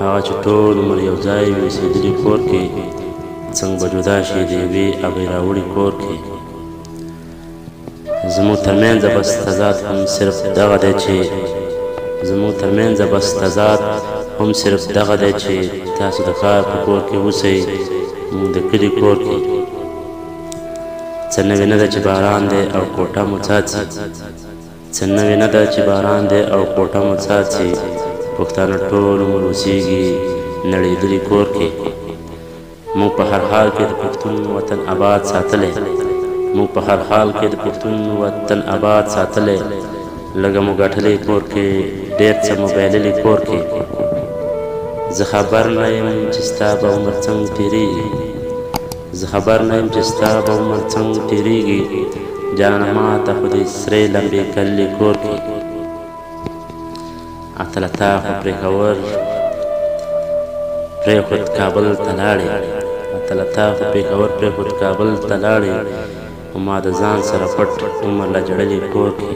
هغه چې ټول عمر یو ځای وي اوسېدلي کور کې څنګه به جدا شي د یوې ابۍ راوړي کور کې زموږ ترمنځ بس تضاد هم صرف دغه دی چې زموږ ترمنځ بس تضاد هم صرف دغه دی چې تاسو د ښار په کور کې اوسئ موږ د کلي کور کې څه نوې نه ده چې باران دی او کوټه مو څاڅي څه نوې نه ده چې باران دی او کوټه مو څاڅي پښتانه ټول عمر اوسېږي نړېدلي کور کې موږ په هر حال کې د پښتون وطن آباد ساتلی موږ په هر حال کې د پښتون وطن آباد ساتلی لږه مو ګټلی کور کې ډېر څه مو بایللي کور کې زه خبر نه یم چې ستا به عمر څنګه تېرېږي زه خبر نه یم چې ستا به عمر څنګه تېرېږي جانانه ماته خو دې سرې لمبې کللې کور کې اتلتا خو پرېښور پرېښود کابل ته لاړې اتلتا خو پېښور پرېښود کابل ته لاړې خو ما د ځان سره پټ عمر لا جړلې کور کې